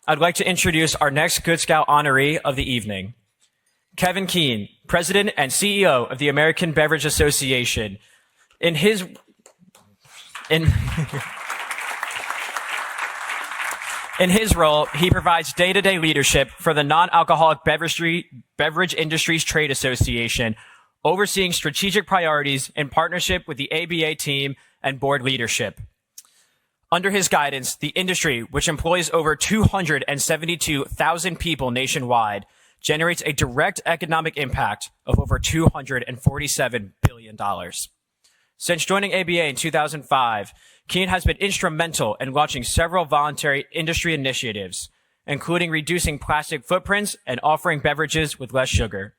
I'd like to introduce our next Good Scout honoree of the evening. Kevin Keane, President and CEO of the American Beverage Association. In his role, he provides day-to-day leadership for the Non-Alcoholic Beverage Industries Trade Association, overseeing strategic priorities in partnership with the ABA team and board leadership. Under his guidance, the industry, which employs over 272,000 people nationwide, generates a direct economic impact of over $247 billion. Since joining ABA in 2005, Keane has been instrumental in launching several voluntary industry initiatives, including reducing plastic footprints and offering beverages with less sugar.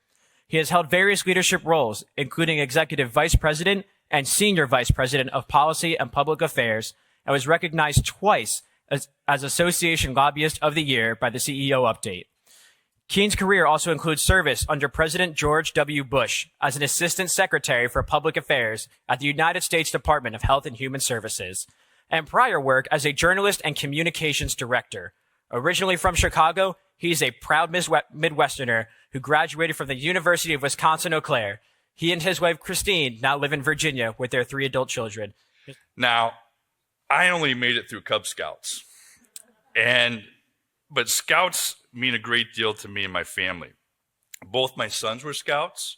He has held various leadership roles, including Executive Vice President and Senior Vice President of Policy and Public Affairs, and was recognized twice as Association Lobbyist of the Year by the CEO Update. Keane's career also includes service under President George W. Bush as an Assistant Secretary for Public Affairs at the United States Department of Health and Human Services, and prior work as a journalist and communications director. Originally from Chicago, he's a proud Midwesterner who graduated from the University of Wisconsin-Eau Claire. He and his wife, Christine, now live in Virginia with their 3 adult children. Now, I only made it through Cub Scouts, but Scouts mean a great deal to me and my family. Both my sons were Scouts.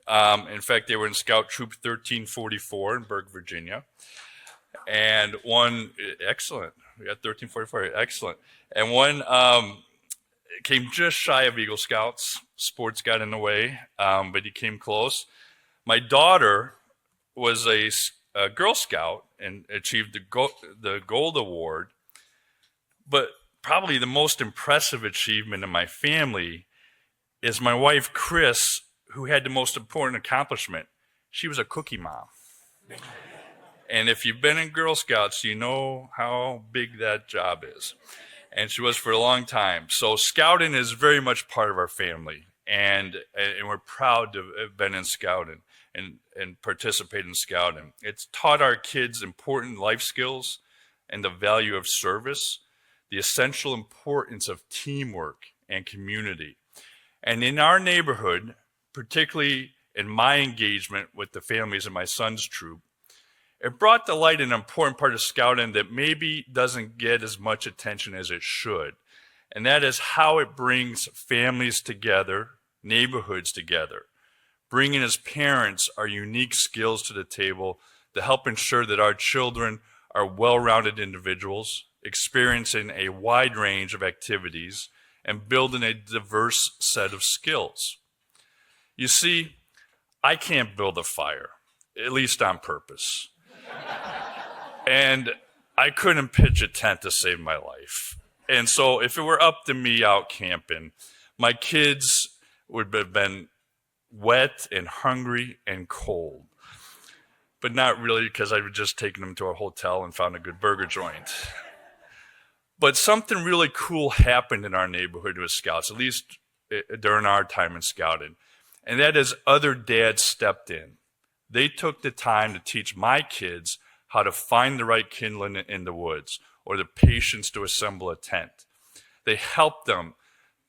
In fact, they were in Scout Troop 1344 in Burke, Virginia. And one, excellent, we got 1344, excellent. And one came just shy of Eagle Scouts. Sports got in the way, but he came close. My daughter was a Girl Scout and achieved the Gold Award. But probably the most impressive achievement in my family is my wife, Chris, who had the most important accomplishment. She was a cookie mom. And if you've been in Girl Scouts, you know how big that job is. And she was for a long time. So scouting is very much part of our family. And we're proud to have been in scouting and participate in scouting. It's taught our kids important life skills and the value of service, the essential importance of teamwork and community. And in our neighborhood, particularly in my engagement with the families in my son's troop, it brought to light an important part of scouting that maybe doesn't get as much attention as it should. And that is how it brings families together, neighborhoods together, bringing as parents our unique skills to the table to help ensure that our children are well-rounded individuals, experiencing a wide range of activities, and building a diverse set of skills. You see, I can't build a fire, at least on purpose. And I couldn't pitch a tent to save my life. And so if it were up to me out camping, my kids would have been wet and hungry and cold. But not really, because I would just taken them to a hotel and found a good burger joint. But something really cool happened in our neighborhood with Scouts, at least during our time in scouting. And that is other dads stepped in. They took the time to teach my kids how to find the right kindling in the woods or the patience to assemble a tent. They helped them,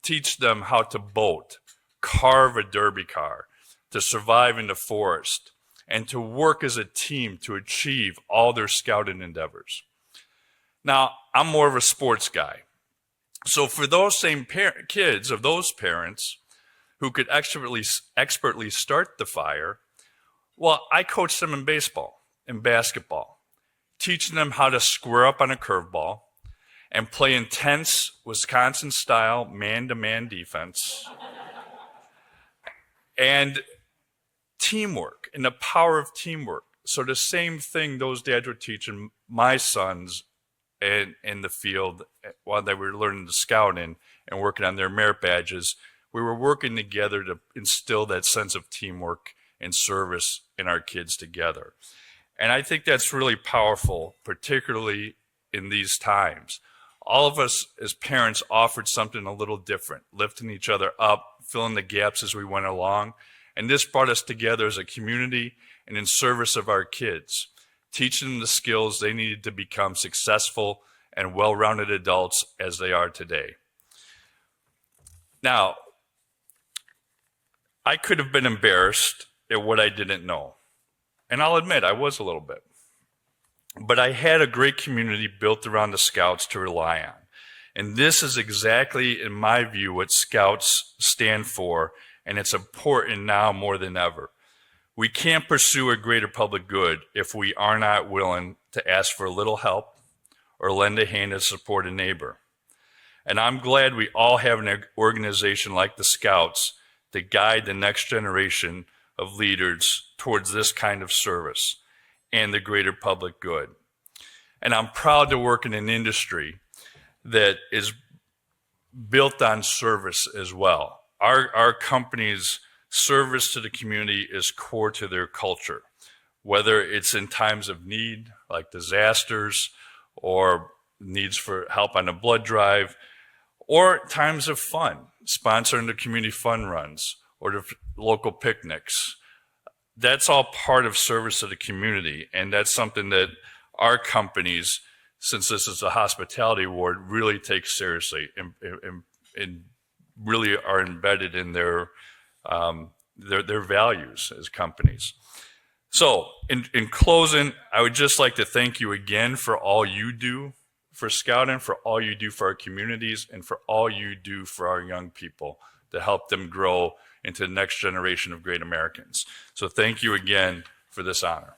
teach them how to boat, carve a derby car, to survive in the forest, and to work as a team to achieve all their scouting endeavors. Now, I'm more of a sports guy. So for those same kids of those parents who could expertly start the fire, well, I coached them in baseball and basketball, teaching them how to square up on a curveball and play intense Wisconsin-style man-to-man defense and teamwork and the power of teamwork. So the same thing those dads were teaching my sons in the field while they were learning the scouting and working on their merit badges. We were working together to instill that sense of teamwork and service in our kids together. And I think that's really powerful, particularly in these times. All of us as parents offered something a little different, lifting each other up, filling the gaps as we went along. And this brought us together as a community and in service of our kids, teaching them the skills they needed to become successful and well-rounded adults as they are today. Now, I could have been embarrassed at what I didn't know. And I'll admit, I was a little bit. But I had a great community built around the Scouts to rely on. And this is exactly, in my view, what Scouts stand for, and it's important now more than ever. We can't pursue a greater public good if we are not willing to ask for a little help or lend a hand to support a neighbor. And I'm glad we all have an organization like the Scouts to guide the next generation of leaders towards this kind of service and the greater public good. And I'm proud to work in an industry that is built on service as well. Our company's service to the community is core to their culture, whether it's in times of need, like disasters, or needs for help on a blood drive, or times of fun, sponsoring the community fun runs or the local picnics. That's all part of service to the community, and that's something that our companies, since this is a hospitality award, really take seriously and really are embedded in their values as companies. So in closing, I would just like to thank you again for all you do for Scouting, for all you do for our communities, and for all you do for our young people to help them grow into the next generation of great Americans. So thank you again for this honor.